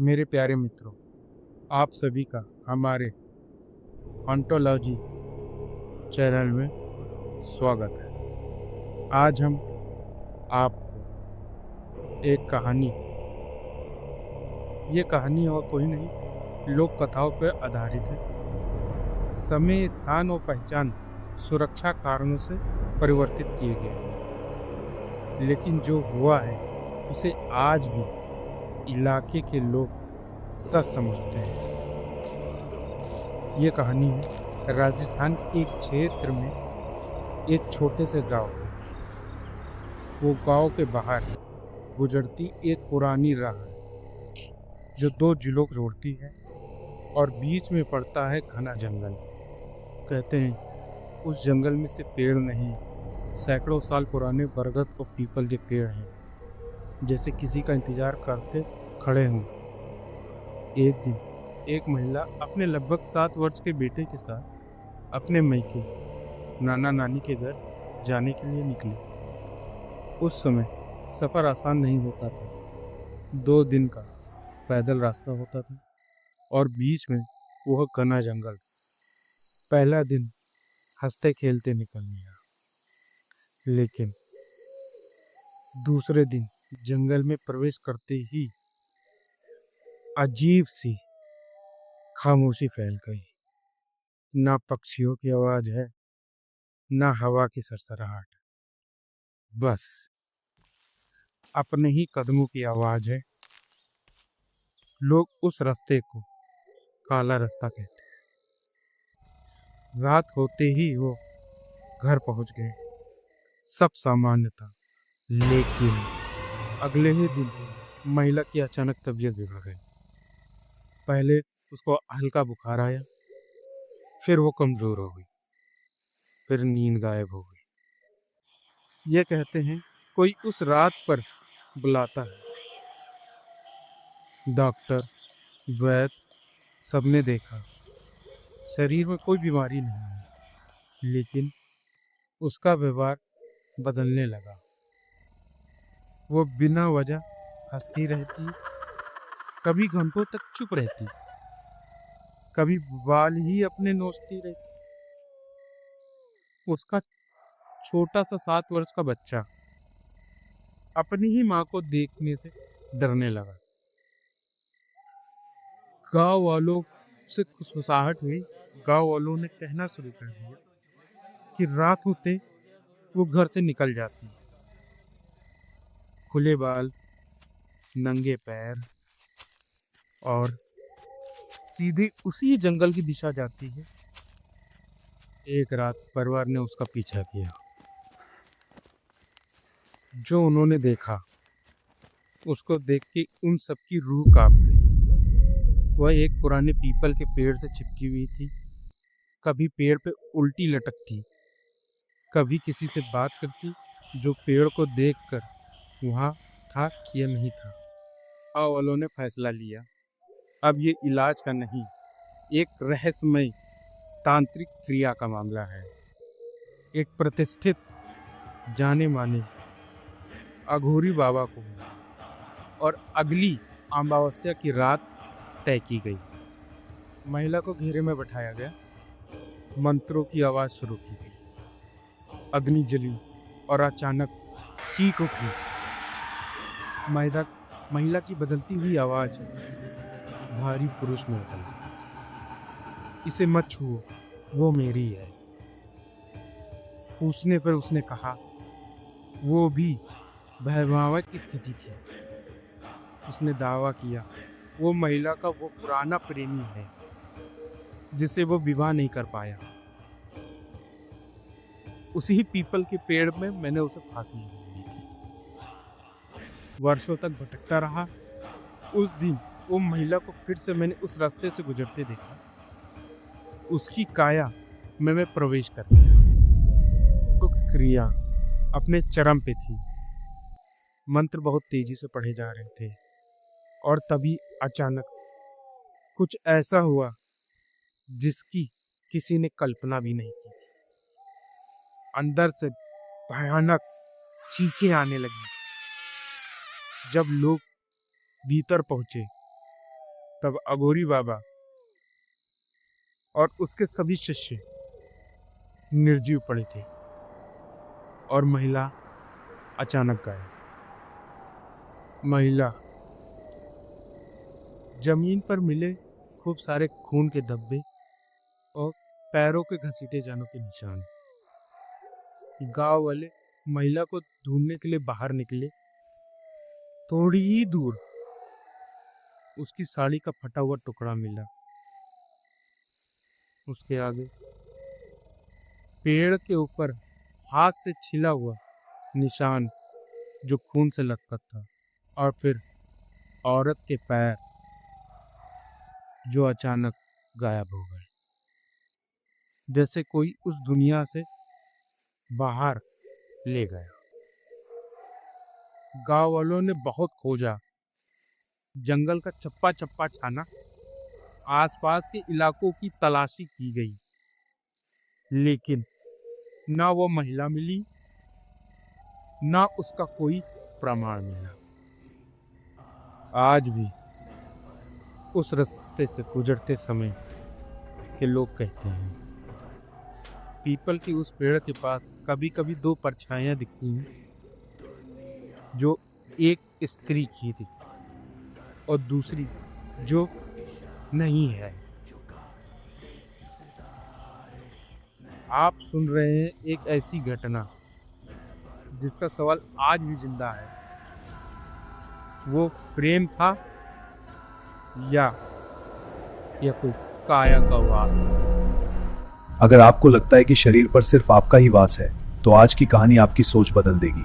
मेरे प्यारे मित्रों, आप सभी का हमारे ऑन्टोलॉजी चैनल में स्वागत है। आज हम आपको एक कहानी, ये कहानी और कोई नहीं, लोक कथाओं पर आधारित है। समय, स्थान और पहचान सुरक्षा कारणों से परिवर्तित किए गए, लेकिन जो हुआ है उसे आज भी इलाके के लोग सच समझते हैं। ये कहानी है राजस्थान के एक क्षेत्र में एक छोटे से गांव की। वो गांव के बाहर गुजरती एक पुरानी राह है जो दो जिलों को जोड़ती है और बीच में पड़ता है घना जंगल। कहते हैं उस जंगल में से पेड़ नहीं, सैकड़ों साल पुराने बरगद और पीपल के पेड़ हैं, जैसे किसी का इंतजार करते खड़े हों। एक दिन एक महिला अपने लगभग 7 वर्ष के बेटे के साथ अपने मायके नाना नानी के घर जाने के लिए निकली। उस समय सफ़र आसान नहीं होता था। 2 दिन का पैदल रास्ता होता था और बीच में वह घना जंगल। पहला दिन हंसते खेलते निकल गया, लेकिन दूसरे दिन जंगल में प्रवेश करते ही अजीब सी खामोशी फैल गई। ना पक्षियों की आवाज है, ना हवा की सरसराहट, बस अपने ही कदमों की आवाज है। लोग उस रास्ते को काला रास्ता कहते हैं। रात होते ही वो घर पहुंच गए। सब सामान्य था, लेकिन अगले ही दिन महिला की अचानक तबीयत बिगड़ गई। पहले उसको हल्का बुखार आया, फिर वो कमजोर हो गई, फिर नींद गायब हो गई। ये कहते हैं कोई उस रात पर बुलाता है। डॉक्टर, वैद्य, सबने देखा, शरीर में कोई बीमारी नहीं है, लेकिन उसका व्यवहार बदलने लगा। वो बिना वजह हंसती रहती, कभी घंटों तक चुप रहती, कभी बाल ही अपने नोचती रहती। उसका छोटा सा 7 वर्ष का बच्चा अपनी ही माँ को देखने से डरने लगा। गांव वालों से खुशफुसाहट हुई। गांव वालों ने कहना शुरू कर दिया कि रात होते वो घर से निकल जाती, खुले बाल, नंगे पैर, और सीधे उसी जंगल की दिशा जाती है। एक रात परिवार ने उसका पीछा किया। जो उन्होंने देखा, उसको देख के उन सबकी रूह कांप गई। वह एक पुराने पीपल के पेड़ से चिपकी हुई थी। कभी पेड़ पे उल्टी लटकती, कभी किसी से बात करती जो पेड़ को देखकर वहाँ था या नहीं था। गाँव वालों ने फैसला लिया, अब ये इलाज का नहीं, एक रहस्यमय तांत्रिक क्रिया का मामला है। एक प्रतिष्ठित जाने माने अघोरी बाबा को और अगली अमावस्या की रात तय की गई। महिला को घेरे में बैठाया गया, मंत्रों की आवाज शुरू की गई, अग्नि जली और अचानक चीख उठी। महिला की बदलती हुई आवाज भारी पुरुष में बदल गई। इसे मत छुओ, वो मेरी है। पूछने पर उसने कहा, वो भी भयावह स्थिति थी। उसने दावा किया वो महिला का वो पुराना प्रेमी है जिसे वो विवाह नहीं कर पाया। उसी पीपल के पेड़ में मैंने उसे फांसी दी थी। वर्षों तक भटकता रहा। उस दिन वो महिला को फिर से मैंने उस रास्ते से गुजरते देखा। उसकी काया में मैं प्रवेश कर गया। तो क्रिया अपने चरम पे थी। मंत्र बहुत तेजी से पढ़े जा रहे थे और तभी अचानक कुछ ऐसा हुआ जिसकी किसी ने कल्पना भी नहीं की थी। अंदर से भयानक चीखें आने लगी। जब लोग भीतर पहुंचे तब अघोरी बाबा और उसके सभी शिष्य निर्जीव पड़े थे और महिला अचानक गायब। महिला जमीन पर मिले खूब सारे खून के धब्बे और पैरों के घसीटे जाने के निशान। गांव वाले महिला को ढूंढने के लिए बाहर निकले। थोड़ी ही दूर उसकी साड़ी का फटा हुआ टुकड़ा मिला। उसके आगे पेड़ के ऊपर हाथ से छिला हुआ निशान जो खून से लथपथ था, और फिर औरत के पैर जो अचानक गायब हो गए, जैसे कोई उस दुनिया से बाहर ले गया। गांव वालों ने बहुत खोजा, जंगल का चप्पा चप्पा छाना, आसपास के इलाकों की तलाशी की गई, लेकिन ना वो महिला मिली, ना उसका कोई प्रमाण मिला। आज भी उस रास्ते से गुजरते समय के लोग कहते हैं, पीपल की उस पेड़ के पास कभी कभी दो परछाइयां दिखती हैं, जो एक स्त्री की थी और दूसरी जो नहीं है। आप सुन रहे हैं एक ऐसी घटना जिसका सवाल आज भी जिंदा है, वो प्रेम था या कोई काया का वास। अगर आपको लगता है कि शरीर पर सिर्फ आपका ही वास है, तो आज की कहानी आपकी सोच बदल देगी।